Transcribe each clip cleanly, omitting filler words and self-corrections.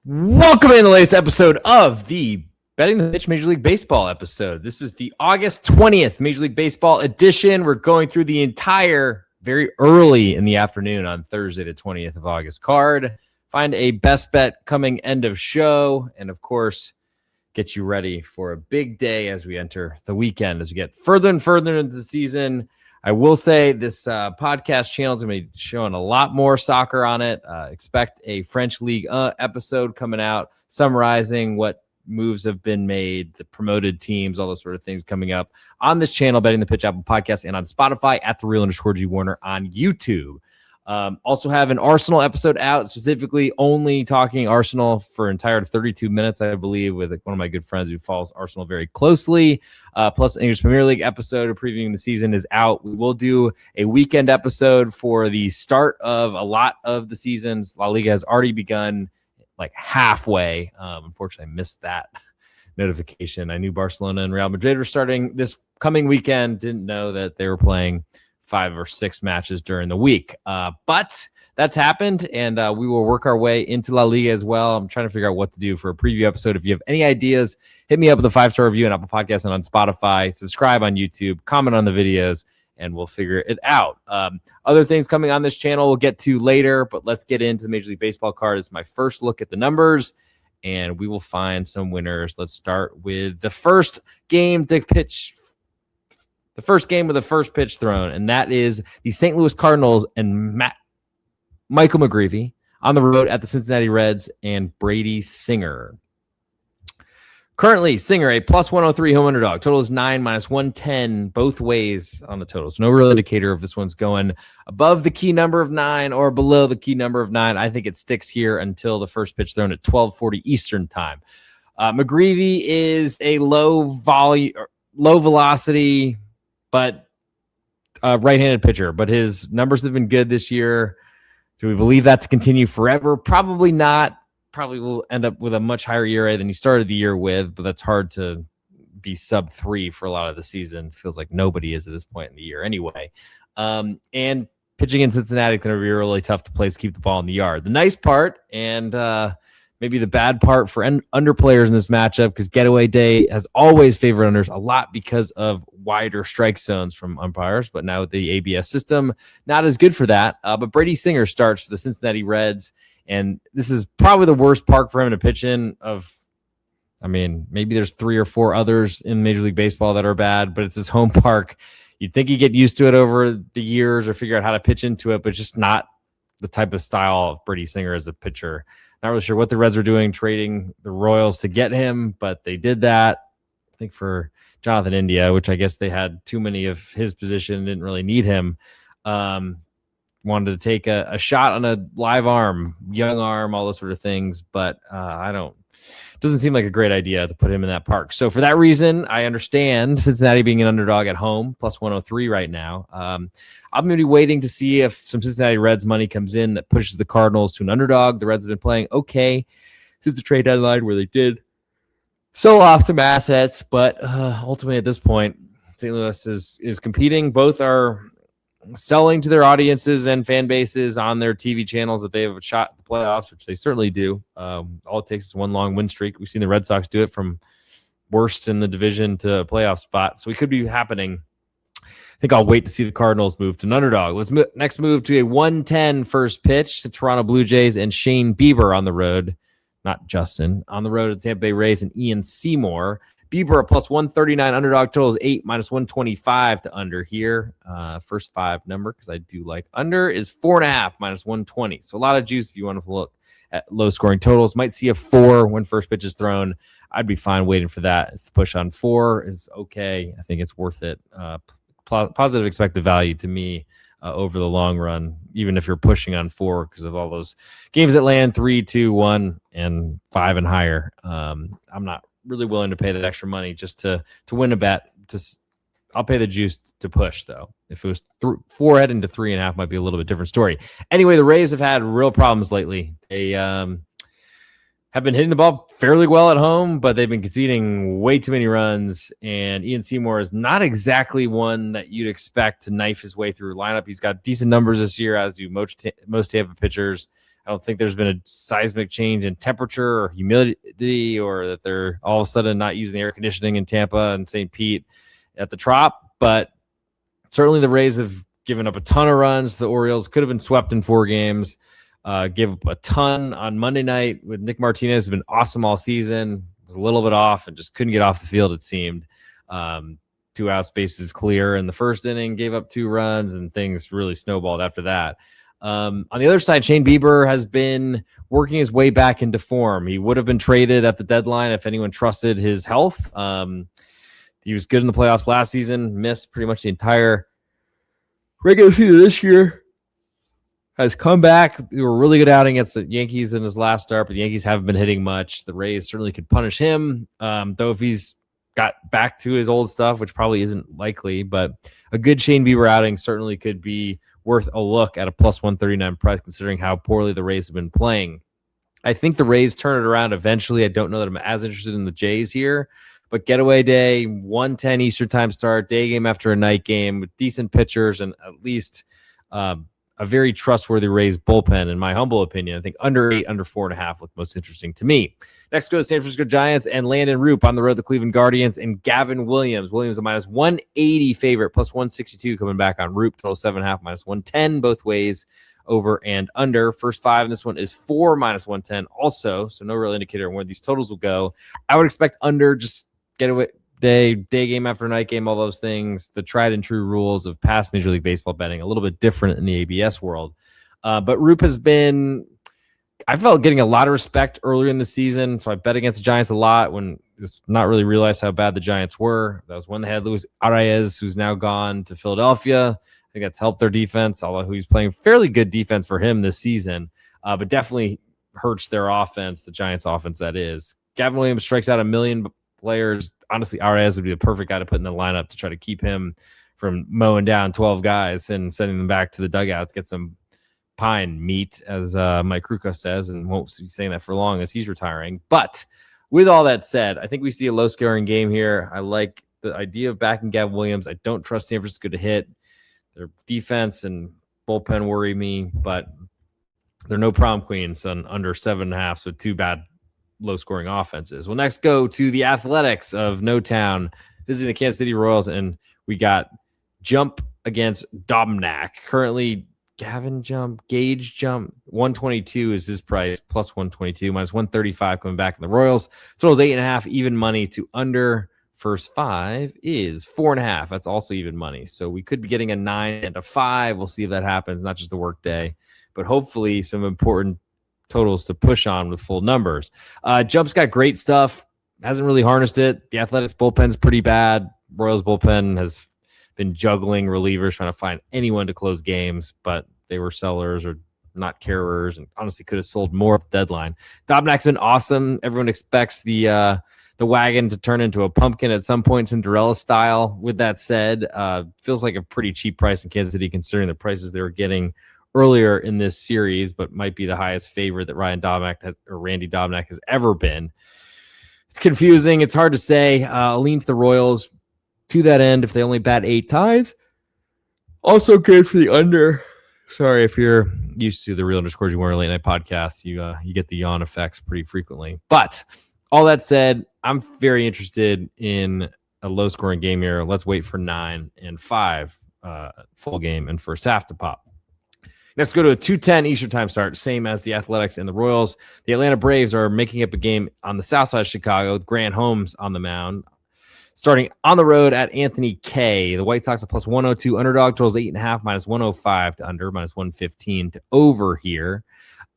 Welcome in the latest episode of the Betting the Pitch Major League Baseball episode. This is the August 20th Major League Baseball edition. We're going through the entire very early in the afternoon on Thursday, the 20th of August card. Find a best bet coming end of show. And of course, get you ready for a big day as we enter the weekend, as we get further and further into the season. I will say this podcast channel is going to be showing a lot more soccer on it. Expect a French League episode coming out summarizing what moves have been made, the promoted teams, all those sort of things coming up on this channel, Betting the Pitch Apple Podcast, and on Spotify at @thereal_G Warner on YouTube. Also have an Arsenal episode out, specifically only talking Arsenal for entire 32 minutes, I believe, with one of my good friends who follows Arsenal very closely. Plus, English Premier League episode previewing the season is out. We will do a weekend episode for the start of a lot of the seasons. La Liga has already begun like halfway. Unfortunately, I missed that notification. I knew Barcelona and Real Madrid were starting this coming weekend. Didn't know that they were playing 5 or 6 matches during the week. But that's happened, and we will work our way into La Liga as well. I'm trying to figure out what to do for a preview episode. If you have any ideas, hit me up with a 5-star review on Apple Podcasts and on Spotify. Subscribe on YouTube, comment on the videos, and we'll figure it out. Other things coming on this channel we'll get to later, but let's get into the Major League Baseball card. It's my first look at the numbers, and we will find some winners. Let's start with the first game to pitch. The first game with the first pitch thrown, and that is the St. Louis Cardinals and Michael McGreevy on the road at the Cincinnati Reds and Brady Singer. Currently, Singer, a plus 103 home underdog. Total is 9 minus 110 both ways on the totals. No real indicator if this one's going above the key number of 9 or below the key number of 9. I think it sticks here until the first pitch thrown at 12:40 Eastern time. McGreevy is a low velocity, but right-handed pitcher, but his numbers have been good this year. Do we believe that to continue forever? Probably not. Probably will end up with a much higher ERA than he started the year with, but that's hard to be sub 3 for a lot of the season. It feels like nobody is at this point in the year anyway. And pitching in Cincinnati is going to be really tough to place, keep the ball in the yard. The nice part, and maybe the bad part for under players in this matchup, because Getaway Day has always favored unders a lot because of wider strike zones from umpires, but now with the ABS system, not as good for that. But Brady Singer starts for the Cincinnati Reds, and this is probably the worst park for him to pitch in. Maybe there's 3 or 4 others in Major League Baseball that are bad, but it's his home park. You'd think he'd get used to it over the years or figure out how to pitch into it, but it's just not the type of style of Brady Singer as a pitcher. Not really sure what the Reds are doing, trading the Royals to get him, but they did that, I think, for Jonathan India, which I guess they had too many of his position, didn't really need him. Wanted to take a shot on a live arm, young arm, all those sort of things, but doesn't seem like a great idea to put him in that park. So for that reason, I understand Cincinnati being an underdog at home, plus 103 right now. I'm going to be waiting to see if some Cincinnati Reds money comes in that pushes the Cardinals to an underdog. The Reds have been playing okay since the trade deadline, where they did sell off some assets, but ultimately at this point, St. Louis is competing. Both are selling to their audiences and fan bases on their TV channels that they have a shot at the playoffs, which they certainly do. All it takes is one long win streak. We've seen the Red Sox do it from worst in the division to a playoff spot, so it could be happening. I think I'll wait to see the Cardinals move to an underdog. Let's next move to a 110 first pitch to Toronto Blue Jays and Shane Bieber on the road. Not Justin. On the road to Tampa Bay Rays and Ian Seymour. Bieber, a plus 139 underdog. Total is 8 minus 125 to under here. First 5 number, because I do like under, is 4.5 minus 120. So a lot of juice if you want to look at low scoring totals. Might see a 4 when first pitch is thrown. I'd be fine waiting for that. If the push on 4 is okay, I think it's worth it. Positive expected value to me over the long run, even if you're pushing on 4 because of all those games that land 3, 2, 1, and 5 and higher. I'm not really willing to pay that extra money just to win a bet. I'll pay the juice to push, though. If it was 4 heading to 3.5, might be a little bit different story. Anyway, the Rays have had real problems lately. They have been hitting the ball fairly well at home, but they've been conceding way too many runs. And Ian Seymour is not exactly one that you'd expect to knife his way through a lineup. He's got decent numbers this year, as do most Tampa pitchers. I don't think there's been a seismic change in temperature or humidity, or that they're all of a sudden not using the air conditioning in Tampa and St. Pete at the Trop. But certainly the Rays have given up a ton of runs. The Orioles could have been swept in 4 games. Gave up a ton on Monday night with Nick Martinez, has been awesome all season. Was a little bit off and just couldn't get off the field, it seemed. 2 outs, bases clear in the first inning, gave up 2 runs, and things really snowballed after that. On the other side, Shane Bieber has been working his way back into form. He would have been traded at the deadline if anyone trusted his health. He was good in the playoffs last season, missed pretty much the entire regular season this year. Has come back. They were really good outing against the Yankees in his last start, but the Yankees haven't been hitting much. The Rays certainly could punish him, though if he's got back to his old stuff, which probably isn't likely, but a good Shane Bieber outing certainly could be worth a look at a plus 139 price, considering how poorly the Rays have been playing. I think the Rays turn it around eventually. I don't know that I'm as interested in the Jays here, but getaway day, 1:10 Eastern time start, day game after a night game with decent pitchers and at least a very trustworthy Rays bullpen, in my humble opinion. I think under 8, under 4.5 look most interesting to me. Next go to San Francisco Giants and Landon Roop on the road to Cleveland Guardians and Gavin Williams. Williams a minus 180 favorite, plus 162 coming back on Roop. Total 7.5, minus 110 both ways, over and under. First 5 in this one is 4 minus 110 also, so no real indicator on where these totals will go. I would expect under, just get away. Day game after night game, all those things, the tried and true rules of past Major League Baseball betting, a little bit different in the ABS world. But Roop has been, I felt, getting a lot of respect earlier in the season. So I bet against the Giants a lot when it was not really realized how bad the Giants were. That was when they had Luis Arias, who's now gone to Philadelphia. I think that's helped their defense, although he's playing fairly good defense for him this season, but definitely hurts their offense, the Giants offense, that is. Gavin Williams strikes out 1 million players. Honestly, Arias would be the perfect guy to put in the lineup to try to keep him from mowing down 12 guys and sending them back to the dugouts, get some pine meat, as Mike Krukow says, and won't be saying that for long as he's retiring. But with all that said, I think we see a low-scoring game here. I like the idea of backing Gavin Williams. I don't trust San Francisco to hit. Their defense and bullpen worry me, but they're no prom queens on under 7.5, so 2 bad low-scoring offenses. We'll next go to the Athletics of No Town, visiting the Kansas City Royals, and we got Jump against Dobnak. Currently, Gage Jump, 122 is his price, plus 122, minus 135 coming back in the Royals. Total is 8.5, even money to under. First 5 is 4.5. That's also even money. So we could be getting a 9 and a 5. We'll see if that happens, not just the work day, but hopefully some important totals to push on with full numbers. Jump's got great stuff. Hasn't really harnessed it. The Athletics bullpen's pretty bad. Royals bullpen has been juggling relievers, trying to find anyone to close games, but they were sellers or not carers, and honestly could have sold more at the deadline. Dobnak's been awesome. Everyone expects the wagon to turn into a pumpkin at some point, Cinderella style. With that said, feels like a pretty cheap price in Kansas City considering the prices they were getting earlier in this series, but might be the highest favorite that Randy Dobnak has ever been. It's confusing. It's hard to say. I'll lean to the Royals to that end if they only bat 8 times. Also good for the under. Sorry, if you're used to the Real Underscores You Warner Late Night podcast, you get the yawn effects pretty frequently. But all that said, I'm very interested in a low-scoring game here. Let's wait for 9 and 5 full game and first half to pop. Let's go to a 2:10 Eastern time start, same as the Athletics and the Royals. The Atlanta Braves are making up a game on the south side of Chicago with Grant Holmes on the mound. Starting on the road at Anthony K. The White Sox are plus 102 underdog, totals 8.5, minus 105 to under, minus 115 to over here.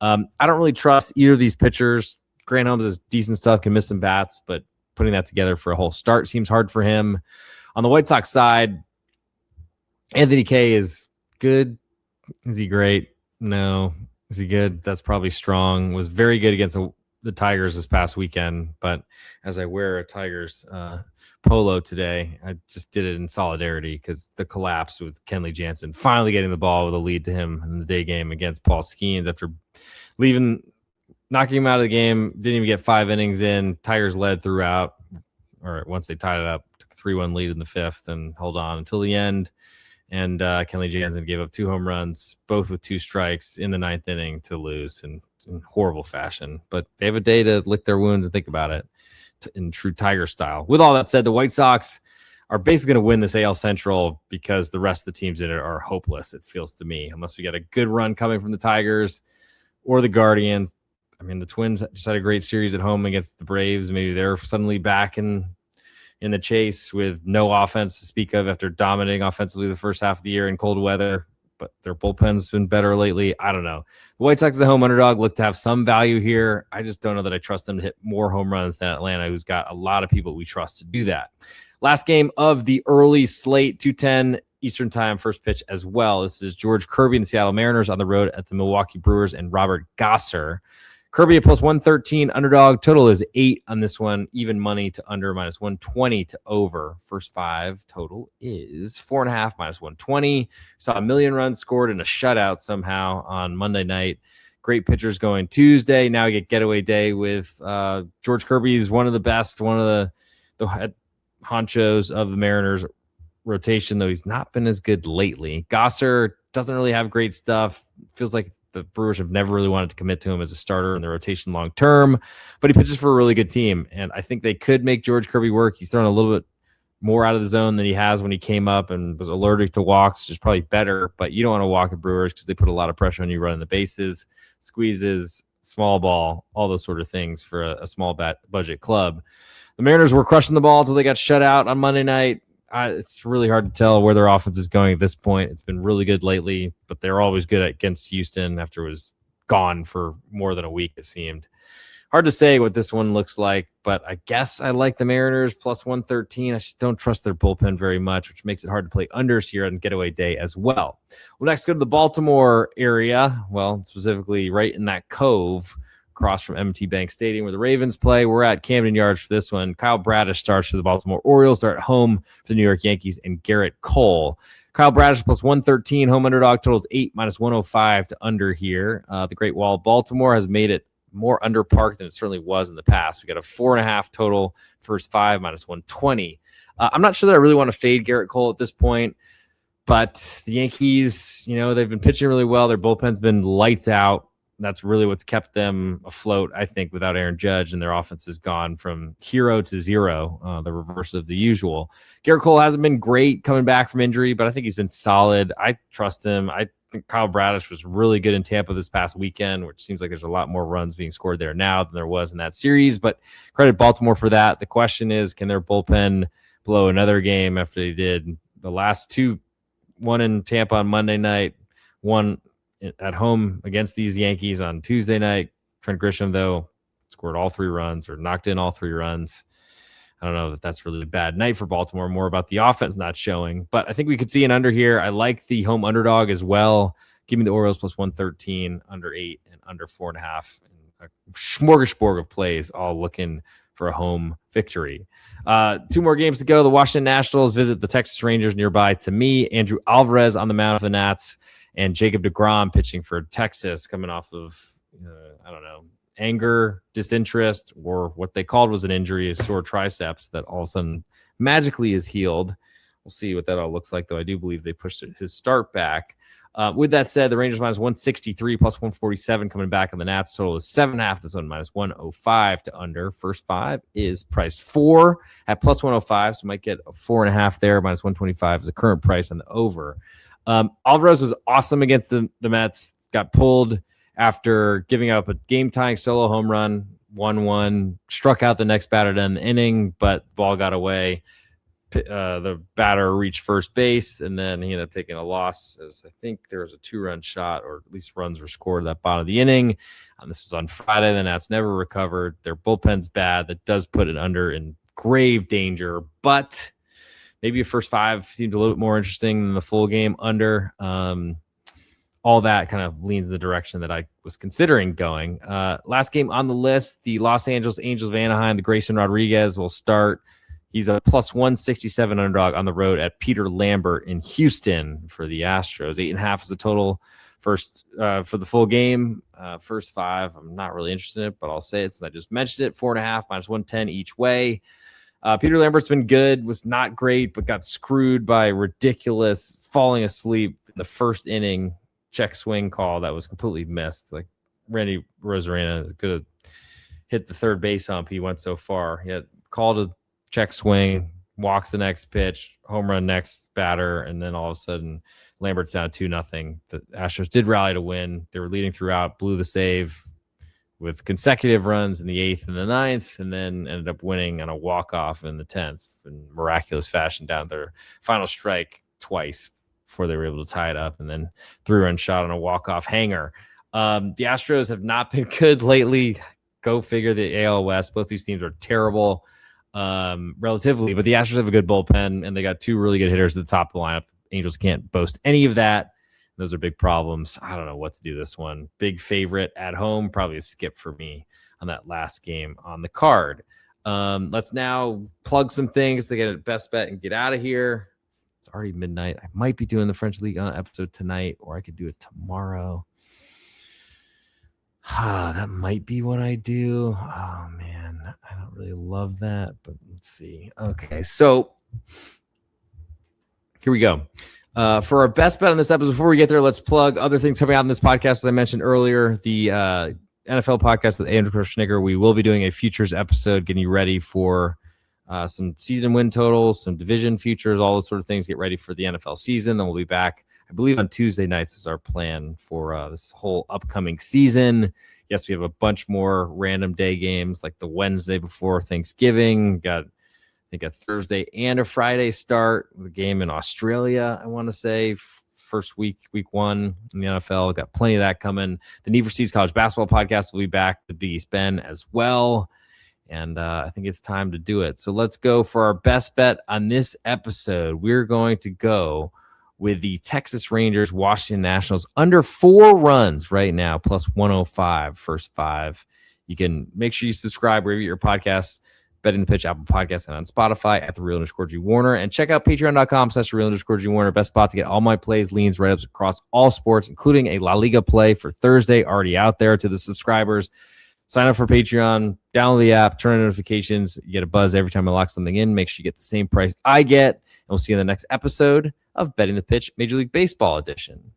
I don't really trust either of these pitchers. Grant Holmes is decent stuff, can miss some bats, but putting that together for a whole start seems hard for him. On the White Sox side, Anthony K is good. Is he great? No. Is he good? That's probably strong. Was very good against the Tigers this past weekend, but as I wear a Tigers polo today, I just did it in solidarity because the collapse with Kenley Jansen finally getting the ball with a lead to him in the day game against Paul Skeens after knocking him out of the game. Didn't even get 5 innings in. Tigers led throughout, or once they tied it up, took a 3-1 lead in the 5th and held on until the end. And Kenley Jansen gave up 2 home runs, both with 2 strikes in the 9th inning to lose. And in horrible fashion, but they have a day to lick their wounds and think about it in true Tiger style. With all that said, the White Sox are basically going to win this AL Central because the rest of the teams in it are hopeless, it feels to me, unless we get a good run coming from the Tigers or the Guardians. I mean, the Twins just had a great series at home against the Braves. Maybe they're suddenly back in the chase with no offense to speak of after dominating offensively the first half of the year in cold weather, but their bullpen's been better lately. I don't know. The White Sox, the home underdog, look to have some value here. I just don't know that I trust them to hit more home runs than Atlanta, who's got a lot of people we trust to do that. Last game of the early slate, 2:10 Eastern time, first pitch as well. This is George Kirby and the Seattle Mariners on the road at the Milwaukee Brewers and Robert Gosser. Kirby at plus 113 underdog. Total is 8 on this one. Even money to under minus 120 to over. First 5 total is 4.5 minus 120. Saw a million runs scored in a shutout somehow on Monday night. Great pitchers going Tuesday. Now we get getaway day with George Kirby is one of the best, one of the head honchos of the Mariners rotation, though he's not been as good lately. Gosser doesn't really have great stuff. Feels like the Brewers have never really wanted to commit to him as a starter in the rotation long term, but he pitches for a really good team, and I think they could make George Kirby work. He's thrown a little bit more out of the zone than he has when he came up and was allergic to walks, which is probably better, but you don't want to walk the Brewers because they put a lot of pressure on you running the bases, squeezes, small ball, all those sort of things for a small budget club. The Mariners were crushing the ball until they got shut out on Monday night. It's really hard to tell where their offense is going at this point. It's been really good lately, but they're always good against Houston after it was gone for more than a week, it seemed. Hard to say what this one looks like, but I guess I like the Mariners plus 113. I just don't trust their bullpen very much, which makes it hard to play unders here on getaway day as well. We'll next go to the Baltimore area, well, specifically right in that cove across from M&T Bank Stadium where the Ravens play. We're at Camden Yards for this one. Kyle Bradish starts for the Baltimore Orioles. They're at home for the New York Yankees and Garrett Cole. Kyle Bradish plus 113. Home underdog totals 8 minus 105 to under here. The Great Wall of Baltimore has made it more under park than it certainly was in the past. We got a 4.5 total, first 5 minus 120. I'm not sure that I really want to fade Garrett Cole at this point, but the Yankees, they've been pitching really well. Their bullpen's been lights out. That's really what's kept them afloat, I think, without Aaron Judge, and their offense has gone from hero to zero, the reverse of the usual. Garrett Cole hasn't been great coming back from injury, but I think he's been solid. I trust him. I think Kyle Bradish was really good in Tampa this past weekend, which seems like there's a lot more runs being scored there now than there was in that series, but credit Baltimore for that. The question is, can their bullpen blow another game after they did the last two, one in Tampa on Monday night, one at home against these Yankees on Tuesday night. Trent Grisham, though, scored all 3 runs or knocked in all 3 runs. I don't know that that's really a bad night for Baltimore, more about the offense not showing. But I think we could see an under here. I like the home underdog as well. Give me the Orioles plus 113, under 8, and under 4.5. A smorgasbord of plays, all looking for a home victory. 2 more games to go. The Washington Nationals visit the Texas Rangers nearby. To me, Andrew Alvarez on the mound for the Nats, and Jacob deGrom pitching for Texas, coming off of, anger, disinterest, or what they called was an injury, a sore triceps that all of a sudden magically is healed. We'll see what that all looks like, though. I do believe they pushed his start back. With that said, the Rangers minus 163 plus 147 coming back on the Nats. Total is 7.5. This one minus 105 to under. First 5 is priced 4 at plus 105, so might get a 4.5 there. Minus 125 is the current price on the over. Alvarez was awesome against the Mets. Got pulled after giving up a game-tying solo home run, 1-1. Struck out the next batter to end the inning, but the ball got away. The batter reached first base, and then he ended up taking a loss, as I think there was a 2-run shot, or at least runs were scored at that bottom of the inning. This was on Friday. The Nats never recovered. Their bullpen's bad. That does put it under in grave danger, but maybe a first 5 seemed a little bit more interesting than the full game under. All that kind of leans in the direction that I was considering going. Last game on the list, the Los Angeles Angels of Anaheim, the Grayson Rodriguez will start. He's a plus 167 underdog on the road at Peter Lambert in Houston for the Astros. 8.5 is the total first for the full game. First 5, I'm not really interested in it, but I'll say it since I just mentioned it. 4.5 minus 110 each way. Peter Lambert's been good, was not great, but got screwed by ridiculous falling asleep in the first inning check swing call that was completely missed. Like, Randy Rosarena could have hit the third base hump. He went so far. He had called a check swing, walks the next pitch, home run next batter, and then all of a sudden Lambert's down 2-0. The Astros did rally to win. They were leading throughout, blew the save with consecutive runs in the 8th and the 9th, and then ended up winning on a walk-off in the 10th in miraculous fashion down their final strike twice before they were able to tie it up, and then 3-run shot on a walk-off hanger. The Astros have not been good lately. Go figure, the AL West. Both these teams are terrible relatively, but the Astros have a good bullpen, and they got 2 really good hitters at the top of the lineup. Angels can't boast any of that. Those are big problems. I don't know what to do this one. Big favorite at home, probably a skip for me on that last game on the card. Let's now plug some things to get a best bet and get out of here. It's already midnight. I might be doing the French League episode tonight, or I could do it tomorrow. That might be what I do. Oh, man. I don't really love that, but let's see. Okay, so here we go. For our best bet on this episode, before we get there, let's plug other things coming out in this podcast. As I mentioned earlier, the NFL podcast with Andrew Schnicker. We will be doing a futures episode, getting you ready for some season win totals, some division futures, all those sort of things. Get ready for the NFL season. Then we'll be back, I believe, on Tuesday nights is our plan for this whole upcoming season. Yes, we have a bunch more random day games like the Wednesday before Thanksgiving. Got, I think, a Thursday and a Friday start. The game in Australia, I want to say, first week 1 in the NFL. Got plenty of that coming. The Need for Speed's College Basketball Podcast will be back to Big East Ben as well. And I think it's time to do it. So let's go for our best bet on this episode. We're going to go with the Texas Rangers, Washington Nationals, under 4 runs right now, plus 105, first 5. You can make sure you subscribe wherever you get your podcasts, Betting the Pitch, Apple Podcasts, and on Spotify at @the_Real_G Warner. And check out patreon.com/real_G Warner. Best spot to get all my plays, leans, write-ups across all sports, including a La Liga play for Thursday, already out there to the subscribers. Sign up for Patreon, download the app, turn on notifications. You get a buzz every time I lock something in. Make sure you get the same price I get. And we'll see you in the next episode of Betting the Pitch, Major League Baseball edition.